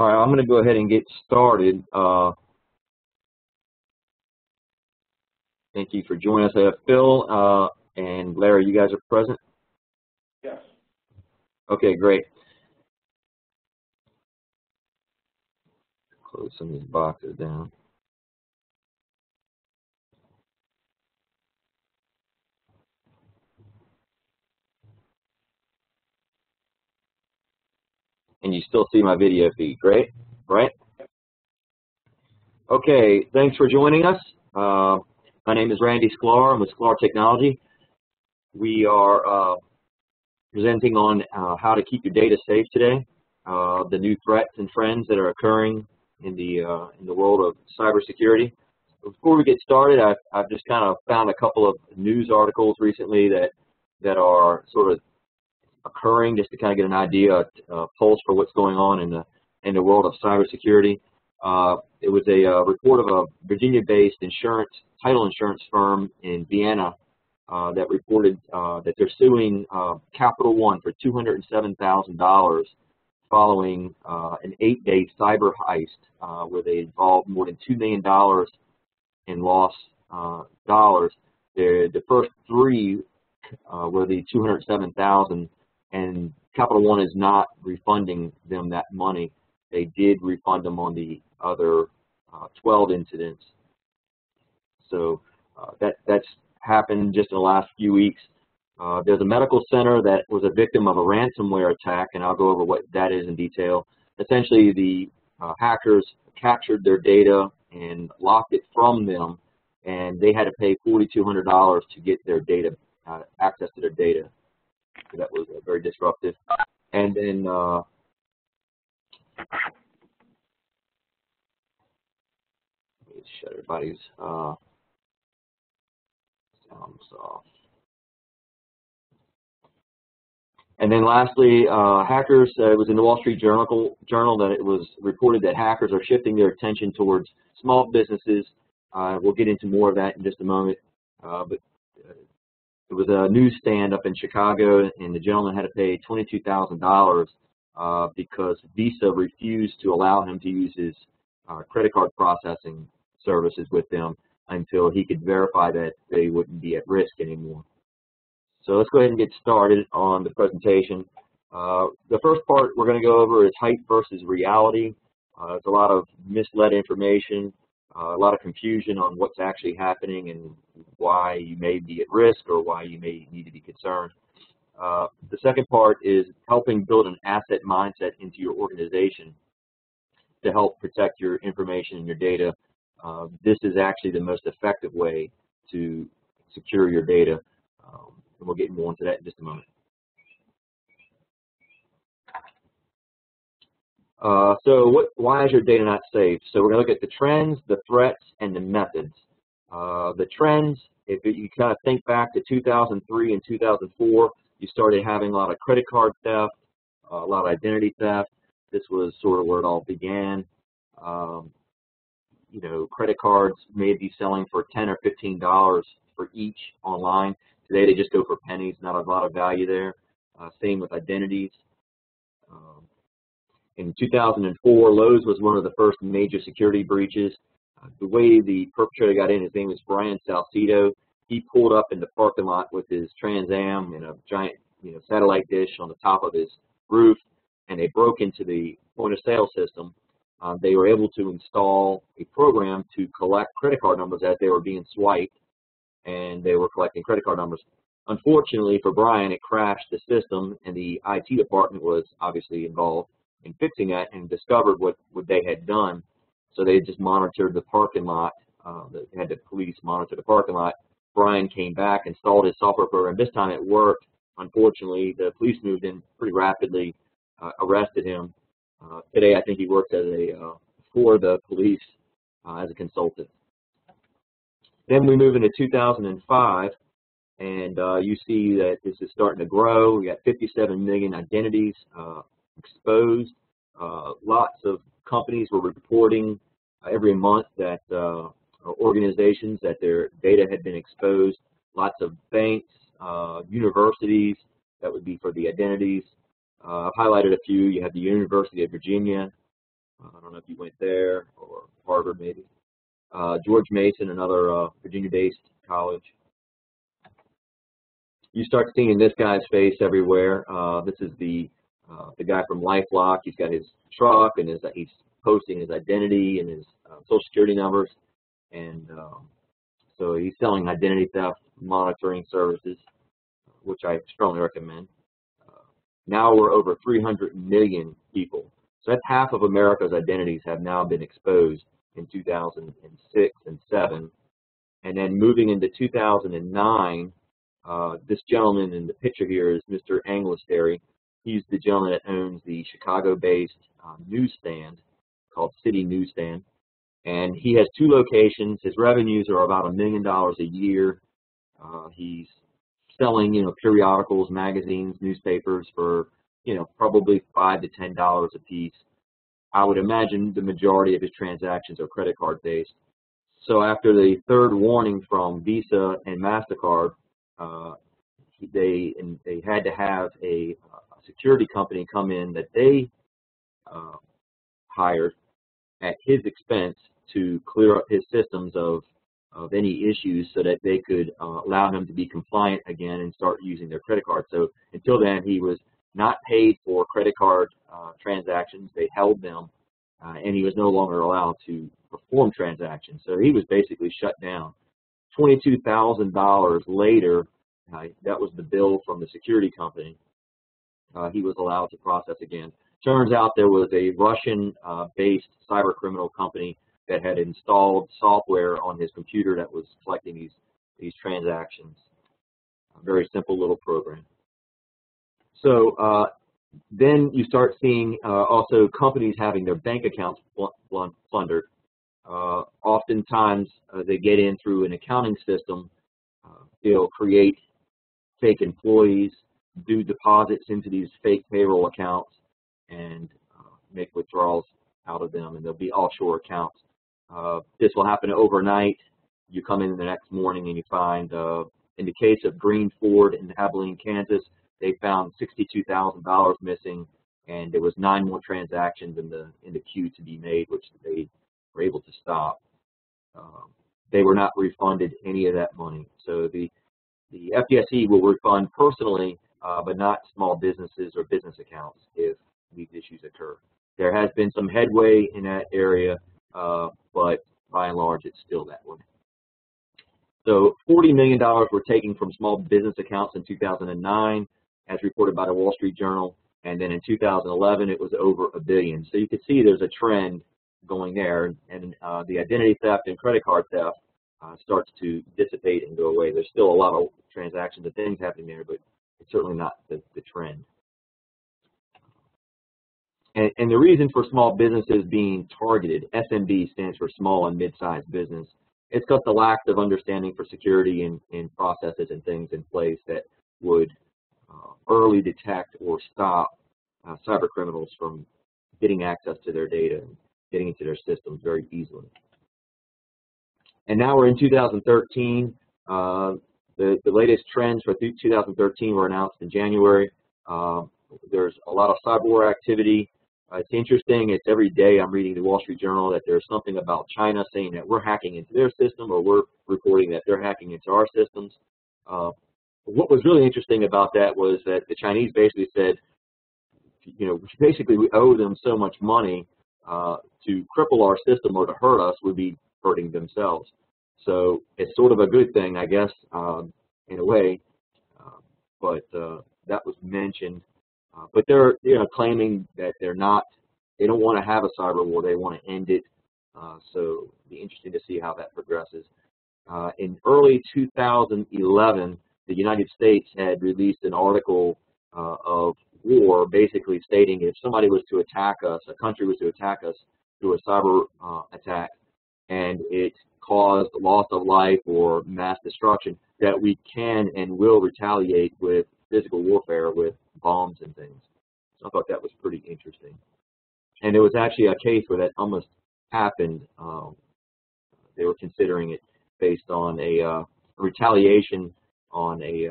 All right, I'm going to go ahead and get started. Thank you for joining us. Phil and Larry, you guys are present? Yes. Okay, great. Close some of these boxes down. And you still see my video feed, great, right? Okay, thanks for joining us. My name is Randy Sklar. I'm with Sklar Technology. We are presenting on how to keep your data safe today, the new threats and trends that are occurring in the world of cybersecurity. Before we get started, I've just kind of found a couple of news articles recently that are sort of occurring, just to kind of get an idea, pulse for what's going on in the world of cybersecurity. It was a report of a Virginia-based title insurance firm in Vienna that reported that they're suing Capital One for $207,000 following an 8-day cyber heist where they involved more than $2 million in lost dollars. The first three were the $207,000, and Capital One is not refunding them that money. They did refund them on the other 12 incidents. So that's happened just in the last few weeks. There's a medical center that was a victim of a ransomware attack, and I'll go over what that is in detail. Essentially, the hackers captured their data and locked it from them, and they had to pay $4,200 to get their data, access to their data. So that was very disruptive. And then let me shut everybody's sounds off. And then lastly, hackers, it was in the Wall Street Journal that it was reported that hackers are shifting their attention towards small businesses. We'll get into more of that in just a moment. But it was a newsstand up in Chicago, and the gentleman had to pay $22,000 because Visa refused to allow him to use his credit card processing services with them until he could verify that they wouldn't be at risk anymore. So let's go ahead and get started on the presentation. The first part we're going to go over is hype versus reality. It's a lot of misled information, a lot of confusion on what's actually happening and why you may be at risk or why you may need to be concerned. The second part is helping build an asset mindset into your organization to help protect your information and your data. This is actually the most effective way to secure your data. And we'll get more into that in just a moment. Why is your data not safe? So we're going to look at the trends, the threats, and the methods. The trends, if you kind of think back to 2003 and 2004, you started having a lot of credit card theft, a lot of identity theft. This was sort of where it all began. You know, credit cards may be selling for $10 or $15 for each online. Today they just go for pennies, not a lot of value there. Same with identities. In 2004, Lowe's was one of the first major security breaches. The way the perpetrator got in, his name was Brian Salcido. He pulled up in the parking lot with his Trans Am and a giant, satellite dish on the top of his roof, and they broke into the point-of-sale system. They were able to install a program to collect credit card numbers as they were being swiped, and they were collecting credit card numbers. Unfortunately for Brian, it crashed the system, and the IT department was obviously involved in fixing that and discovered what they had done. So they just monitored the parking lot. They had the police monitor the parking lot. Brian came back, installed his software program. This time it worked. Unfortunately, the police moved in pretty rapidly, arrested him. Today, I think he works as for the police as a consultant. Then we move into 2005, and you see that this is starting to grow. We got 57 million identities exposed. Lots of companies were reporting every month that organizations that their data had been exposed. Lots of banks, universities, that would be for the identities. I've highlighted a few. You have the University of Virginia, I don't know if you went there or Harvard maybe. George Mason, another Virginia-based college. You start seeing this guy's face everywhere. This is the guy from LifeLock. He's got his truck and he's posting his identity and his social security numbers, and so he's selling identity theft monitoring services, which I strongly recommend. Now we're over 300 million people. So that's half of America's identities have now been exposed in 2006 and 7. And then moving into 2009, this gentleman in the picture here is Mr. Anglestary. He's the gentleman that owns the Chicago-based newsstand called City Newsstand. And he has 2 locations. His revenues are about $1 million a year. He's selling, periodicals, magazines, newspapers for, probably $5 to $10 a piece. I would imagine the majority of his transactions are credit card based. So after the 3rd warning from Visa and MasterCard, they had to have a security company come in that they hired at his expense to clear up his systems of any issues so that they could allow him to be compliant again and start using their credit card. So until then, he was not paid for credit card transactions. They held them, and he was no longer allowed to perform transactions. So he was basically shut down. $22,000 later, that was the bill from the security company. He was allowed to process again. Turns out there was a Russian-based cyber criminal company that had installed software on his computer that was collecting these transactions. A very simple little program. So then you start seeing also companies having their bank accounts plundered. Oftentimes they get in through an accounting system. They'll create fake employees, do deposits into these fake payroll accounts, and make withdrawals out of them, and there'll be offshore accounts. This will happen overnight. You come in the next morning and you find, in the case of Green Ford in Abilene, Kansas, they found $62,000 missing, and there was 9 more transactions in the queue to be made, which they were able to stop. They were not refunded any of that money. So the FDIC will refund personally, but not small businesses or business accounts if these issues occur. There has been some headway in that area, but by and large, it's still that way. So $40 million were taken from small business accounts in 2009, as reported by the Wall Street Journal, and then in 2011, it was over $1 billion. So you can see there's a trend going there, and the identity theft and credit card theft starts to dissipate and go away. There's still a lot of transactions and things happening there, but it's certainly not the trend. And the reason for small businesses being targeted, SMB stands for small and mid-sized business, it's because the lack of understanding for security and processes and things in place that would early detect or stop cyber criminals from getting access to their data and getting into their systems very easily. And now we're in 2013. The latest trends for 2013 were announced in January. There's a lot of cyber war activity. It's interesting. It's every day I'm reading the Wall Street Journal that there's something about China saying that we're hacking into their system, or we're reporting that they're hacking into our systems. What was really interesting about that was that the Chinese basically said, basically we owe them so much money to cripple our system or to hurt us would be hurting themselves. So it's sort of a good thing, I guess, in a way, but that was mentioned. But they're claiming that they don't want to have a cyber war, they want to end it. So it'll be interesting to see how that progresses. In early 2011, the United States had released an article of war, basically stating if somebody was to attack us, a country was to attack us through a cyber attack, and it caused loss of life or mass destruction, that we can and will retaliate with physical warfare with bombs and things. So I thought that was pretty interesting. And there was actually a case where that almost happened. They were considering it based on a retaliation on a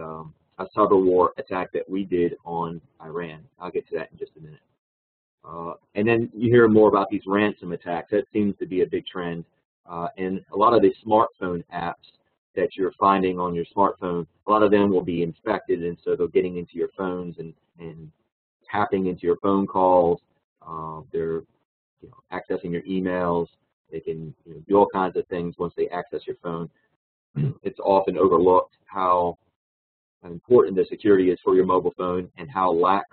cyber war attack that we did on Iran. I'll get to that in just a minute. And then you hear more about these ransom attacks. That seems to be a big trend. And a lot of the smartphone apps that you're finding on your smartphone, a lot of them will be infected, and so they're getting into your phones and tapping into your phone calls. They're accessing your emails. They can do all kinds of things once they access your phone. It's often overlooked how important the security is for your mobile phone and how lax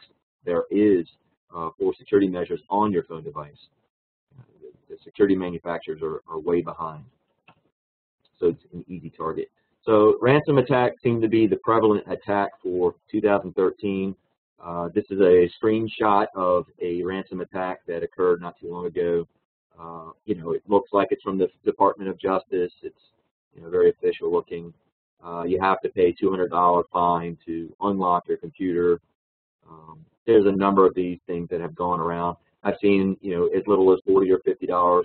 there is for security measures on your phone device. The security manufacturers are way behind, so it's an easy target. So ransom attacks seem to be the prevalent attack for 2013. This is a screenshot of a ransom attack that occurred not too long ago. It looks like it's from the Department of Justice. It's very official looking. You have to pay $200 fine to unlock your computer. There's a number of these things that have gone around. I've seen as little as $40 or $50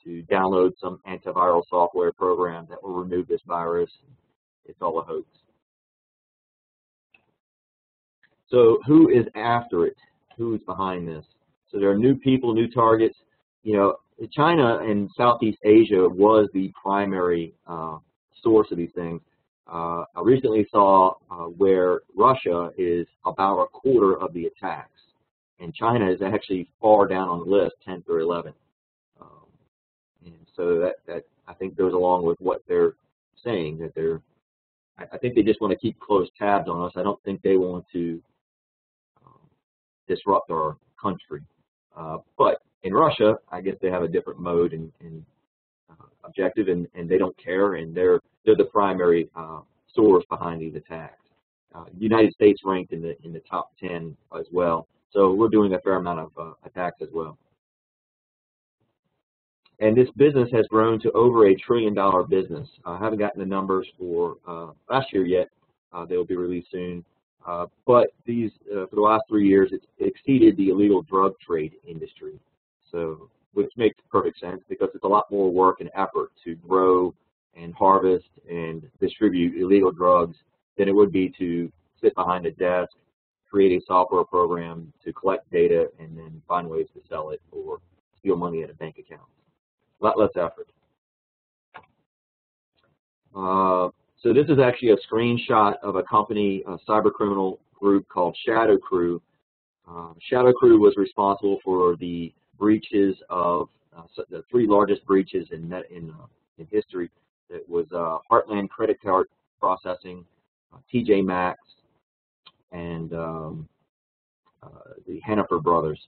to download some antiviral software program that will remove this virus. It's all a hoax. So who is after it? Who is behind this? So there are new people, new targets. China and Southeast Asia was the primary source of these things. I recently saw where Russia is about a quarter of the attacks, and China is actually far down on the list, 10th or 11th. And so that I think goes along with what they're saying, that I think they just want to keep close tabs on us. I don't think they want to disrupt our country. But in Russia, I guess they have a different mode and objective, and they don't care, and they're the primary source behind these attacks. The United States ranked in the top 10 as well, so we're doing a fair amount of attacks as well. And this business has grown to over $1 trillion business. I haven't gotten the numbers for last year yet. They'll be released soon. But these, for the last 3 years, it's exceeded the illegal drug trade industry. So, which makes perfect sense because it's a lot more work and effort to grow and harvest and distribute illegal drugs than it would be to sit behind a desk, create a software program to collect data, and then find ways to sell it or steal money at a bank account. A lot less effort. So this is actually a screenshot of a company, a cyber criminal group called Shadow Crew. Shadow Crew was responsible for the breaches of the 3 largest breaches in history. It was Heartland Credit Card Processing, TJ Maxx, and the Hannaford Brothers,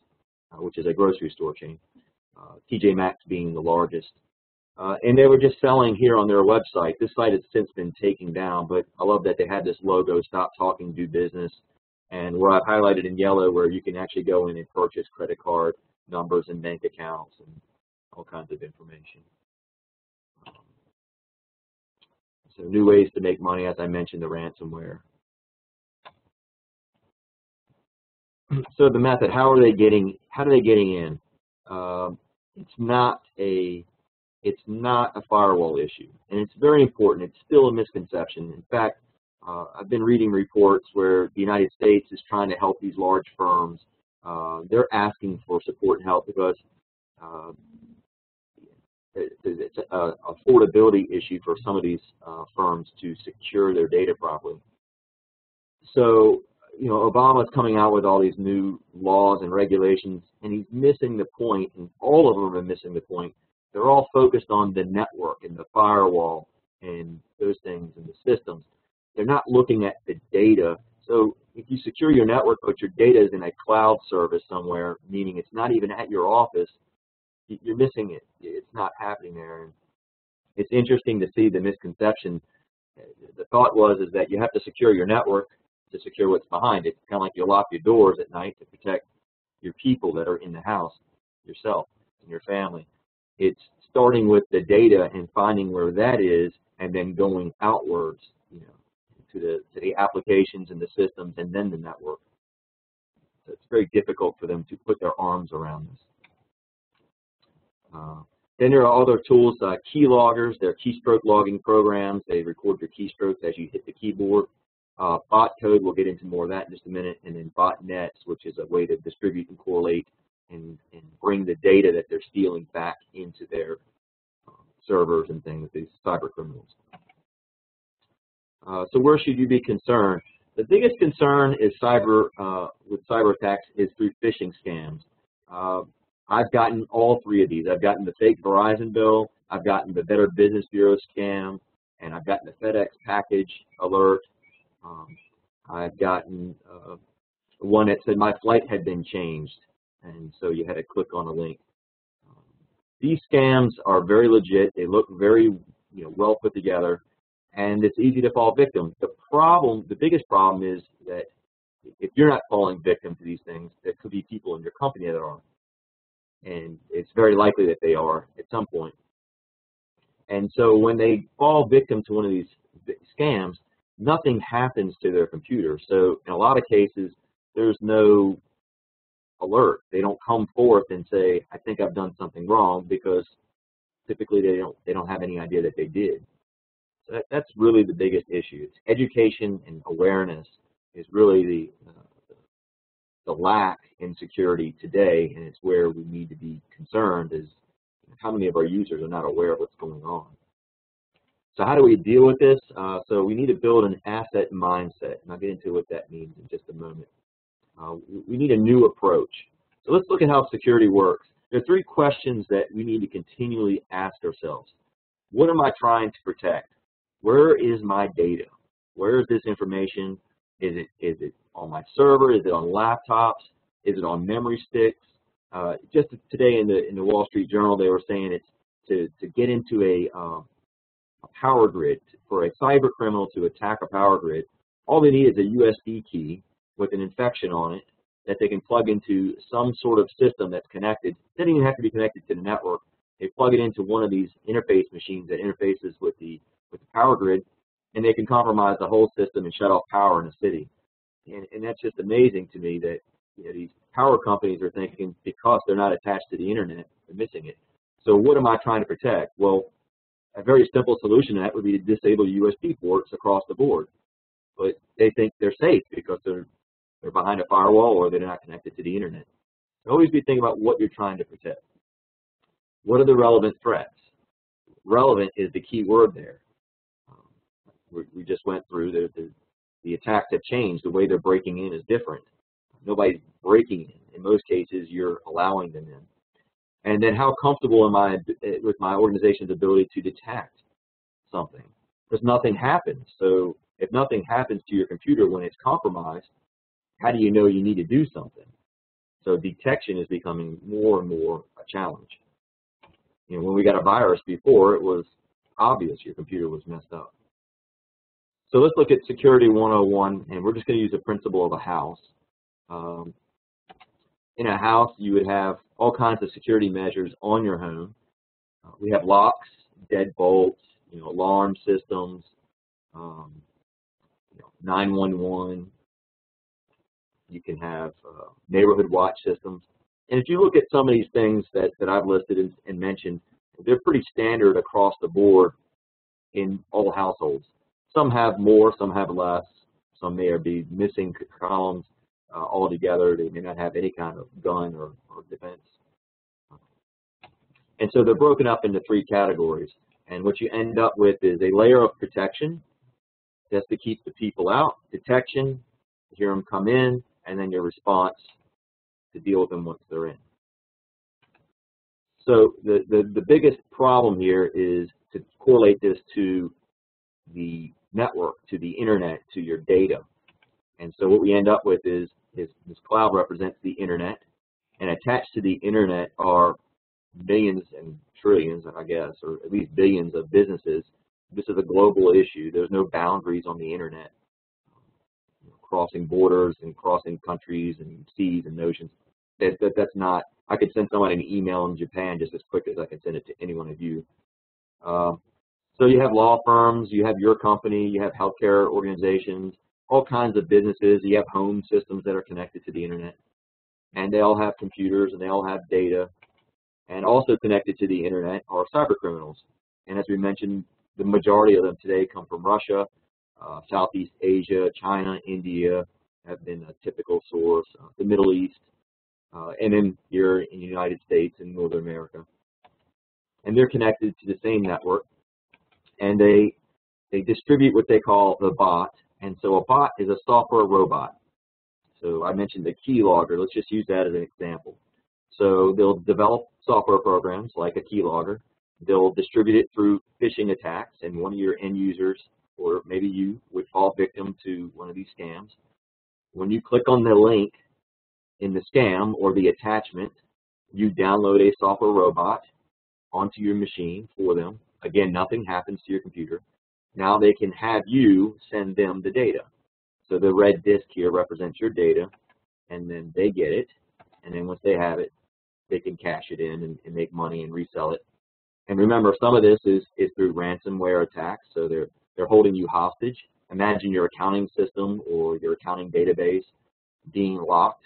which is a grocery store chain. TJ Maxx being the largest. And they were just selling here on their website. This site has since been taken down, but I love that they had this logo, Stop Talking, Do Business, and where I've highlighted in yellow where you can actually go in and purchase credit card numbers and bank accounts and all kinds of information. So new ways to make money, as I mentioned, the ransomware. So the method, how are they getting in? It's not a firewall issue, and it's very important. It's still a misconception. In fact, I've been reading reports where the United States is trying to help these large firms. They're asking for support and help because it's an affordability issue for some of these firms to secure their data properly. So, Obama's coming out with all these new laws and regulations, and he's missing the point, and all of them are missing the point. They're all focused on the network and the firewall and those things and the systems. They're not looking at the data. So if you secure your network, but your data is in a cloud service somewhere, meaning it's not even at your office, you're missing it. It's not happening there. And it's interesting to see the misconception. The thought is that you have to secure your network to secure what's behind it. It's kind of like you lock your doors at night to protect your people that are in the house, yourself and your family. It's starting with the data and finding where that is, and then going outwards, to the applications and the systems, and then the network. So it's very difficult for them to put their arms around this. Then there are other tools, keyloggers. They're keystroke logging programs. They record your keystrokes as you hit the keyboard. Bot code, we'll get into more of that in just a minute, and then botnets, which is a way to distribute and correlate and bring the data that they're stealing back into their servers and things, these cyber criminals. So where should you be concerned? The biggest concern is with cyber attacks is through phishing scams. I've gotten all three of these. I've gotten the fake Verizon bill, I've gotten the Better Business Bureau scam, and I've gotten the FedEx package alert. I've gotten one that said my flight had been changed, and so you had to click on a link. These scams are very legit. They look very well put together, and it's easy to fall victim. The biggest problem is that if you're not falling victim to these things, there could be people in your company that are, and it's very likely that they are at some point. And so when they fall victim to one of these scams, nothing happens to their computer. So in a lot of cases, there's no alert. They don't come forth and say, I think I've done something wrong, because typically they don't have any idea that they did. So that's really the biggest issue. It's education and awareness is really the lack in security today, and it's where we need to be concerned, is how many of our users are not aware of what's going on. So how do we deal with this? So we need to build an asset mindset, and I'll get into what that means in just a moment. We need a new approach. So let's look at how security works. There are three questions that we need to continually ask ourselves. What am I trying to protect? Where is my data? Where is this information? Is it on my server? Is it on laptops? Is it on memory sticks? Just today in the Wall Street Journal, they were saying it's to get into a power grid. For a cyber criminal to attack a power grid, all they need is a USB key with an infection on it that they can plug into some sort of system that's connected. It doesn't even have to be connected to the network. They plug it into one of these interface machines that interfaces with the power grid, and they can compromise the whole system and shut off power in a city. And that's just amazing to me that these power companies are thinking, because they're not attached to the internet, they're missing it. So what am I trying to protect? Well, a very simple solution to that would be to disable USB ports across the board. But they think they're safe because they're behind a firewall or they're not connected to the internet. So always be thinking about what you're trying to protect. What are the relevant threats? Relevant is the key word there. We just went through the attacks have changed. The way they're breaking in is different. Nobody's breaking in. In most cases, you're allowing them in. And then how comfortable am I with my organization's ability to detect something? Because nothing happens. So if nothing happens to your computer when it's compromised, how do you know you need to do something? So detection is becoming more and more a challenge. When we got a virus before, it was obvious your computer was messed up. So let's look at Security 101, and we're just going to use the principle of a house. In a house, you would have all kinds of security measures on your home. We have locks, deadbolts, alarm systems, 911. You can have neighborhood watch systems. And if you look at some of these things that I've listed and mentioned, they're pretty standard across the board in all households. Some have more, some have less. Some may be missing columns altogether. They may not have any kind of gun or defense. And so they're broken up into three categories. And what you end up with is a layer of protection, just to keep the people out, detection, to hear them come in, and then your response to deal with them once they're in. So the biggest problem here is to correlate this to the network, to the internet, to your data. And so what we end up with is this cloud represents the internet, and attached to the internet are millions and trillions, I guess, or at least billions of businesses. This is a global issue. There's no boundaries on the internet. Crossing borders and crossing countries and seas and oceans. That's not, I could send someone an email in Japan just as quick as I can send it to any one of you. So you have law firms, you have your company, you have healthcare organizations, all kinds of businesses. You have home systems that are connected to the internet, and they all have computers and they all have data. And also connected to the internet are cyber criminals. And as we mentioned, the majority of them today come from Russia, Southeast Asia, China, India have been a typical source, the Middle East. and then you're in the United States and Northern America. And they're connected to the same network, and they distribute what they call the bot. And so a bot is a software robot. So I mentioned the keylogger. Let's just use that as an example. So they'll develop software programs like a keylogger. They'll distribute it through phishing attacks, and one of your end users, or maybe you, would fall victim to one of these scams. When you click on the link in the scam or the attachment, you download a software robot onto your machine for them. Again, nothing happens to your computer. Now they can have you send them the data. So the red disk here represents your data, and then they get it, and then once they have it, they can cash it in and make money and resell it. And remember, some of this is through ransomware attacks, so they're holding you hostage. Imagine your accounting system or your accounting database being locked.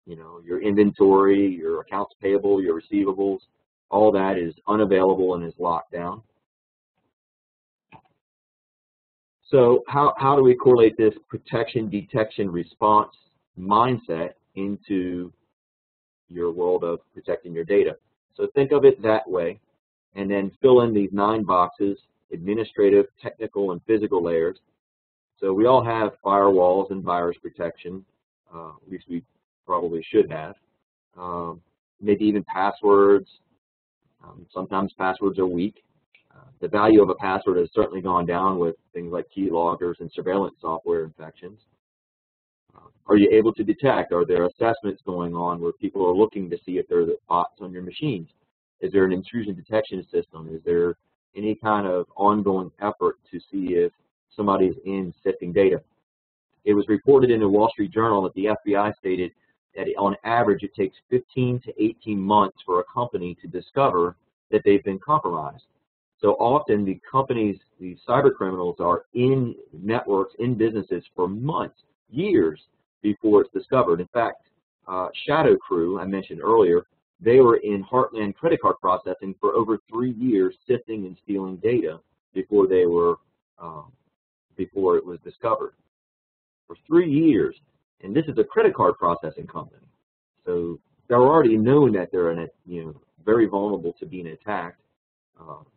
You know, your inventory, your accounts payable, your receivables, all that is unavailable and is locked down. So how do we correlate this protection, detection, response mindset into your world of protecting your data? So think of it that way, and then fill in these 9 boxes: administrative, technical, and physical layers. So we all have firewalls and virus protection, at least we probably should have. Maybe even passwords. Sometimes passwords are weak. The value of a password has certainly gone down with things like keyloggers and surveillance software infections. Are you able to detect? Are there assessments going on where people are looking to see if there are bots on your machines? Is there an intrusion detection system? Is there any kind of ongoing effort to see if somebody's in sifting data? It was reported in the Wall Street Journal that the FBI stated that on average it takes 15 to 18 months for a company to discover that they've been compromised. So often the companies, these cyber criminals, are in networks, in businesses for months, years before it's discovered. In fact, Shadow Crew, I mentioned earlier, they were in Heartland credit card processing for over 3 years, sifting and stealing data before they were, before it was discovered. For 3 years, and this is a credit card processing company, so they're already known that they're in a, very vulnerable to being attacked.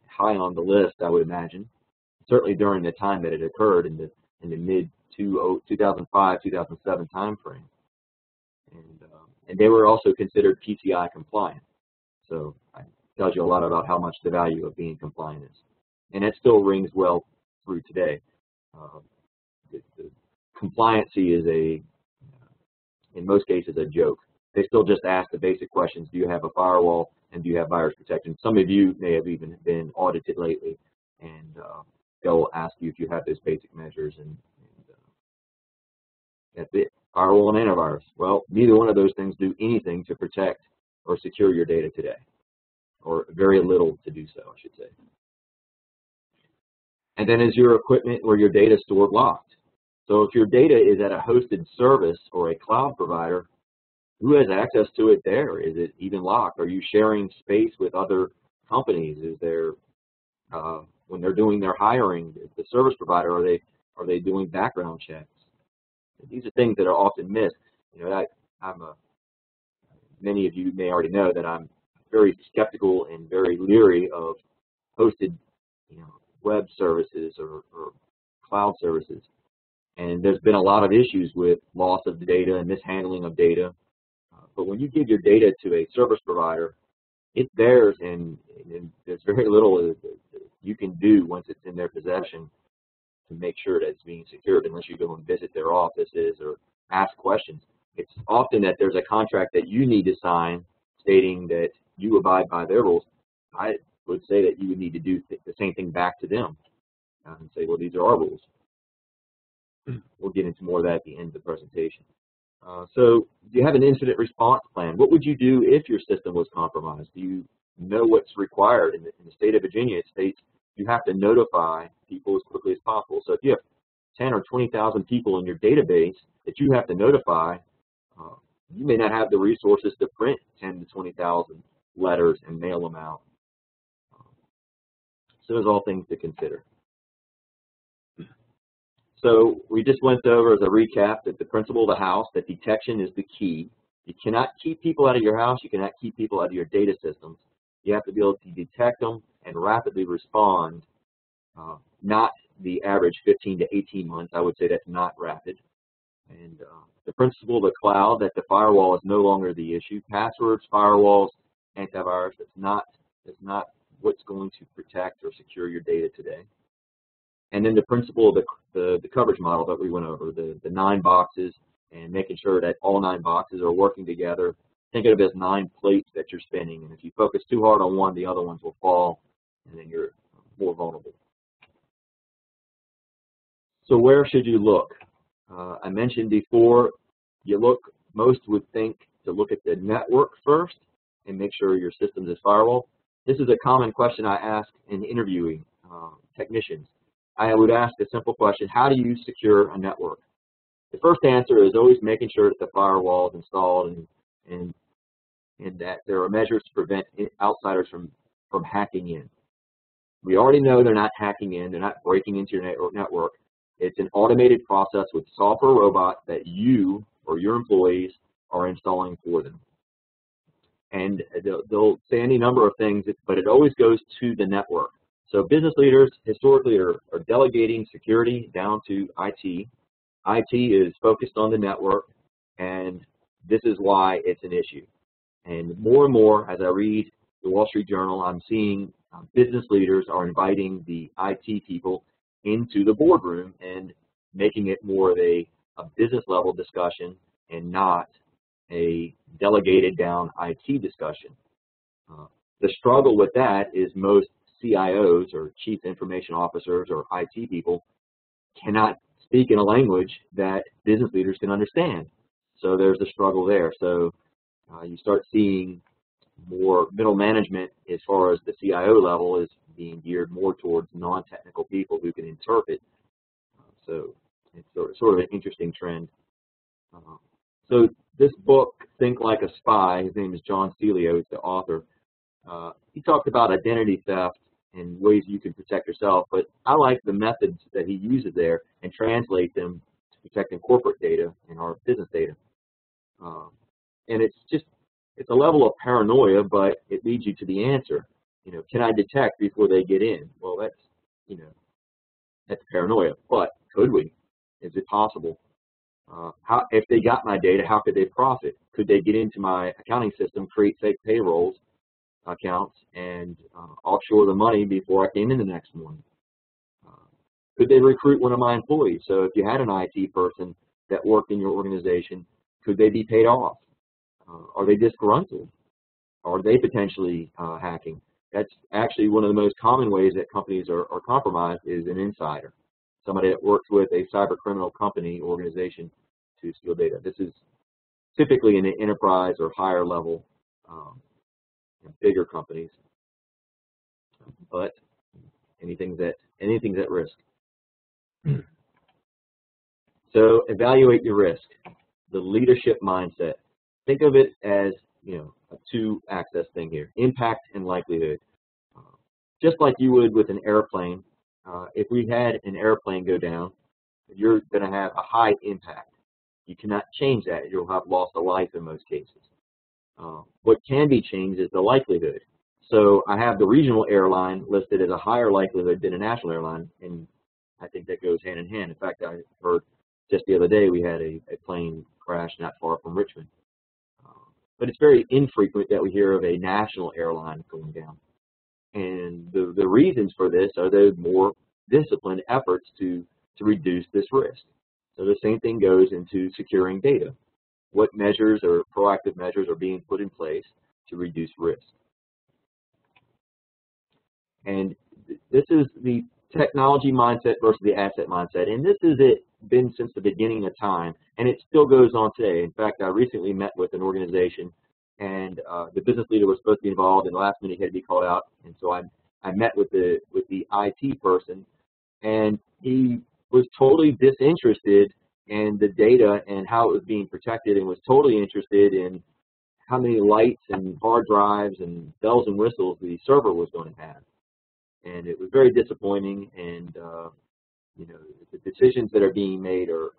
High on the list, I would imagine, certainly during the time that it occurred in the mid 2005, 2007 time frame. And they were also considered PCI compliant. So it tells you a lot about how much the value of being compliant is. And that still rings well through today. The compliancy is in most cases, a joke. They still just ask the basic questions: do you have a firewall, and do you have virus protection? Some of you may have even been audited lately, and they'll ask you if you have those basic measures, and that's it. Firewall and antivirus. Well, neither one of those things do anything to protect or secure your data today, or very little to do so, I should say. And then is your equipment or your data stored locked? So if your data is at a hosted service or a cloud provider, who has access to it there? Is it even locked? Are you sharing space with other companies? Is there, when they're doing their hiring, the service provider, are they doing background checks? These are things that are often missed. Many of you may already know that I'm very skeptical and very leery of hosted, web services or cloud services. And there's been a lot of issues with loss of data and mishandling of data. But when you give your data to a service provider, it's theirs, and there's very little you can do once it's in their possession to make sure that it's being secured, unless you go and visit their offices or ask questions. It's often that there's a contract that you need to sign stating that you abide by their rules. I would say that you would need to do the same thing back to them and say, well, these are our rules. We'll get into more of that at the end of the presentation. So do you have an incident response plan? What would you do if your system was compromised? Do you know what's required? In the state of Virginia, it states you have to notify people as quickly as possible. So if you have 10 or 20,000 people in your database that you have to notify, you may not have the resources to print 10 to 20,000 letters and mail them out. So there's all things to consider. So we just went over as a recap that the principle of the house, that detection is the key. You cannot keep people out of your house. You cannot keep people out of your data systems. You have to be able to detect them and rapidly respond, not the average 15 to 18 months. I would say that's not rapid. And the principle of the cloud, that the firewall is no longer the issue. Passwords, firewalls, antivirus, that's not what's going to protect or secure your data today. And then the principle of the coverage model that we went over, the 9 boxes, and making sure that all 9 boxes are working together. Think of it as 9 plates that you're spinning, and if you focus too hard on one, the other ones will fall, and then you're more vulnerable. So where should you look? I mentioned before, most would think to look at the network first and make sure your system is firewall. This is a common question I ask in interviewing technicians. I would ask a simple question: how do you secure a network? The first answer is always making sure that the firewall is installed and that there are measures to prevent outsiders from hacking in. We already know they're not hacking in, they're not breaking into your network. It's an automated process with software robots that you or your employees are installing for them. And they'll say any number of things, but it always goes to the network. So business leaders historically are delegating security down to IT. IT is focused on the network, and this is why it's an issue. And more, as I read the Wall Street Journal, I'm seeing business leaders are inviting the IT people into the boardroom and making it more of a business level discussion and not a delegated down IT discussion. The struggle with that is most CIOs or chief information officers or IT people cannot speak in a language that business leaders can understand. So there's a struggle there. So you start seeing more middle management as far as the CIO level is being geared more towards non-technical people who can interpret. So it's sort of an interesting trend. So this book, Think Like a Spy, his name is John Celio, he's the author. He talked about identity theft and ways you can protect yourself, but I like the methods that he uses there and translate them to protecting corporate data and our business data. And it's a level of paranoia, but it leads you to the answer. Can I detect before they get in? Well, that's paranoia, but could we? Is it possible? If they got my data, how could they profit? Could they get into my accounting system, create fake payrolls accounts, and offshore the money before I came in the next morning? Could they recruit one of my employees? So if you had an IT person that worked in your organization, could they be paid off? Are they disgruntled? Are they potentially hacking? That's actually one of the most common ways that companies are compromised is an insider, somebody that works with a cyber criminal company organization to steal data. This is typically in the enterprise or higher level, bigger companies, but anything's at risk. So evaluate your risk. The leadership mindset. Think of it as a 2-axis thing here: impact and likelihood. Just like you would with an airplane. If we had an airplane go down, you're going to have a high impact. You cannot change that. You'll have lost a life in most cases. What can be changed is the likelihood. So I have the regional airline listed as a higher likelihood than a national airline, and I think that goes hand in hand. In fact, I heard just the other day we had a plane crash not far from Richmond. But it's very infrequent that we hear of a national airline going down. And the reasons for this are the more disciplined efforts to reduce this risk. So the same thing goes into securing data. What measures or proactive measures are being put in place to reduce risk? And this is the technology mindset versus the asset mindset. And this has been since the beginning of time, and it still goes on today. In fact, I recently met with an organization, and the business leader was supposed to be involved, and the last minute he had to be called out. And so I met with the IT person, and he was totally disinterested in the data and how it was being protected, and was totally interested in how many lights and hard drives and bells and whistles the server was going to have. And it was very disappointing, and the decisions that are being made are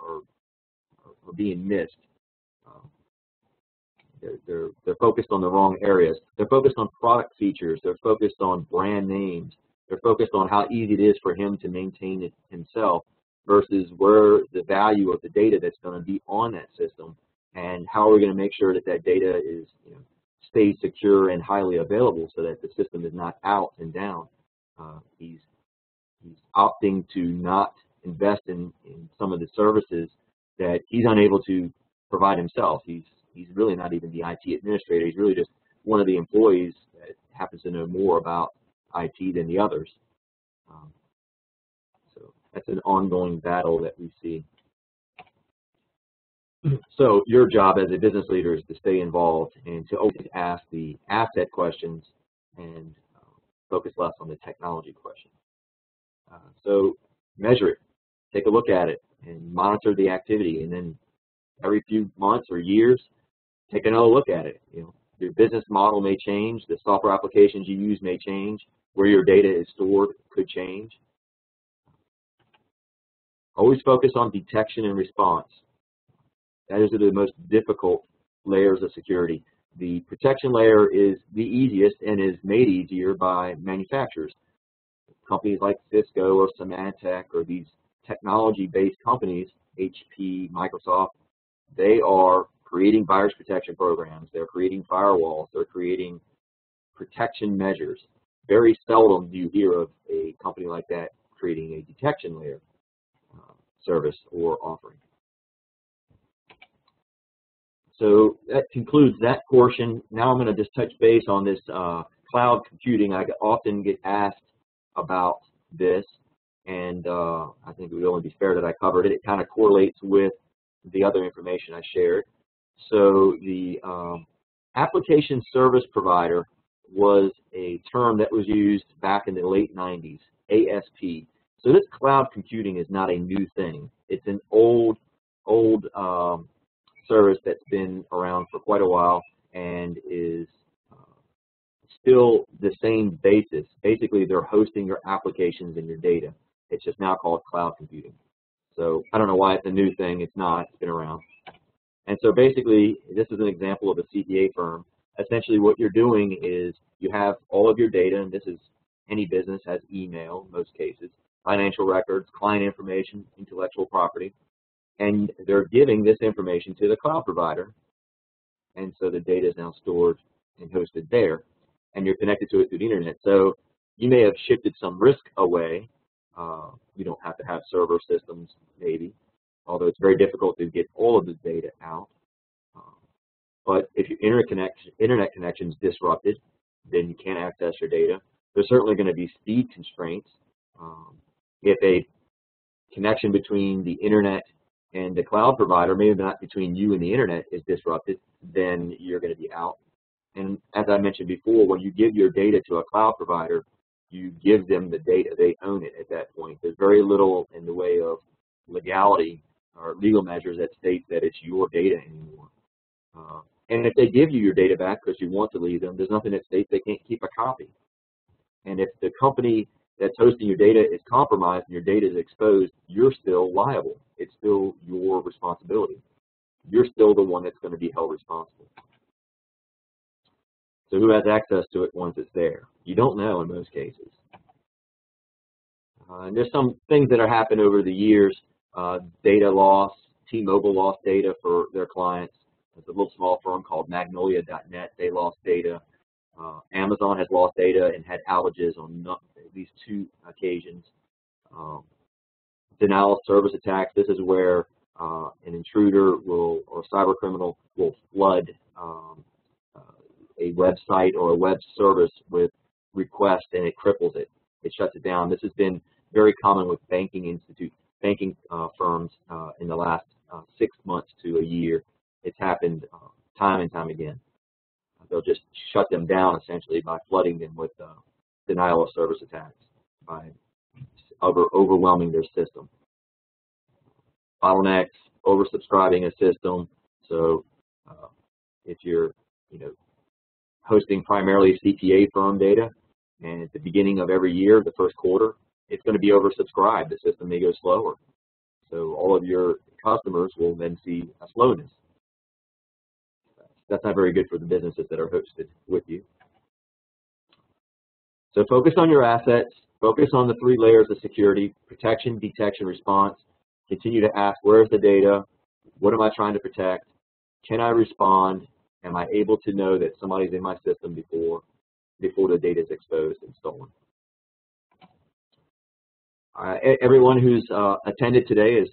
being missed. They're focused on the wrong areas. They're focused on product features. They're focused on brand names. They're focused on how easy it is for him to maintain it himself versus where the value of the data that's going to be on that system, and how are we going to make sure that that data is, stays secure and highly available so that the system is not out and down. He's opting to not invest in some of the services that he's unable to provide himself. He's really not even the IT administrator. He's really just one of the employees that happens to know more about IT than the others. So that's an ongoing battle that we see. So your job as a business leader is to stay involved and to always ask the asset questions and focus less on the technology questions. So measure it, take a look at it, and monitor the activity, and then every few months or years, take another look at it. Your business model may change, the software applications you use may change, where your data is stored could change. Always focus on detection and response. Those are the most difficult layers of security. The protection layer is the easiest and is made easier by manufacturers. Companies like Cisco or Symantec or these technology-based companies, HP, Microsoft, they are creating virus protection programs. They're creating firewalls. They're creating protection measures. Very seldom do you hear of a company like that creating a detection layer service or offering. So that concludes that portion. Now I'm going to just touch base on this cloud computing. I often get asked about this, and I think it would only be fair that I covered it. It kind of correlates with the other information I shared. So the application service provider was a term that was used back in the late 90s, ASP. So this cloud computing is not a new thing. It's an old service that's been around for quite a while and is still the same basis. Basically, they're hosting your applications and your data. It's just now called cloud computing. So I don't know why it's a new thing. It's not. It's been around. And so basically, this is an example of a CPA firm. Essentially, what you're doing is you have all of your data, and this is any business has email in most cases, financial records, client information, intellectual property, and they're giving this information to the cloud provider, and so the data is now stored and hosted there, and you're connected to it through the internet. So you may have shifted some risk away. You don't have to have server systems, maybe, although it's very difficult to get all of the data out. But if your internet connection is disrupted, then you can't access your data. There's certainly going to be speed constraints. If a connection between the internet and the cloud provider, maybe not between you and the internet, is disrupted, then you're going to be out. And as I mentioned before, when you give your data to a cloud provider, you give them the data. They own it at that point. There's very little in the way of legality or legal measures that state that it's your data anymore. And if they give you your data back because you want to leave them, there's nothing that states they can't keep a copy. And if the company that's hosting your data is compromised and your data is exposed, you're still liable. It's still your responsibility. You're still the one that's going to be held responsible. So who has access to it once it's there? You don't know in most cases. And there's some things that are happened over the years. Data loss. T-Mobile lost data for their clients. There's a little small firm called Magnolia.net. They lost data. Amazon has lost data and had outages on at least 2 occasions. Denial of service attacks. This is where an intruder or cyber criminal will flood a website or a web service with requests, and it cripples it. It shuts it down. This has been very common with banking firms in the last 6 months to a year. It's happened time and time again. They'll just shut them down essentially by flooding them with denial of service attacks, by overwhelming their system. Bottlenecks, oversubscribing a system. So if you're hosting primarily CPA firm data, and at the beginning of every year, the first quarter, it's going to be oversubscribed. The system may go slower. So all of your customers will then see a slowness. that's not very good for the businesses that are hosted with you. So focus on your assets, focus on the 3 layers of security: protection, detection, response. Continue to ask, where's the data? What am I trying to protect? Can I respond? Am I able to know that somebody's in my system before the data is exposed and stolen? Everyone who's attended today is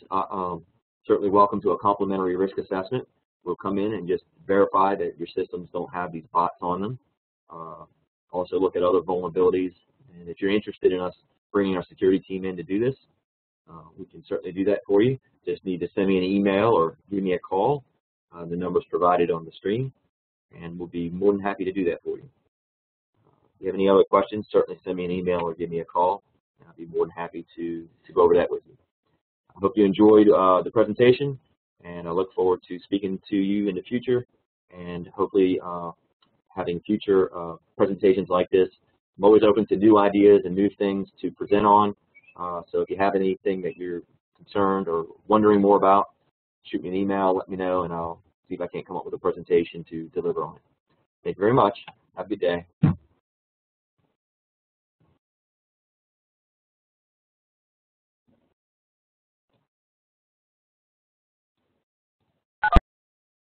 certainly welcome to a complimentary risk assessment. We'll come in and just verify that your systems don't have these bots on them. Also look at other vulnerabilities, and if you're interested in us bringing our security team in to do this, we can certainly do that for you. Just need to send me an email or give me a call. The number's provided on the screen, and we'll be more than happy to do that for you. If you have any other questions, certainly send me an email or give me a call, and I'll be more than happy to go over that with you. I hope you enjoyed the presentation, and I look forward to speaking to you in the future, and hopefully having future presentations like this. I'm always open to new ideas and new things to present on. So if you have anything that you're concerned or wondering more about, shoot me an email, let me know, and I'll see if I can't come up with a presentation to deliver on it. Thank you very much. Have a good day.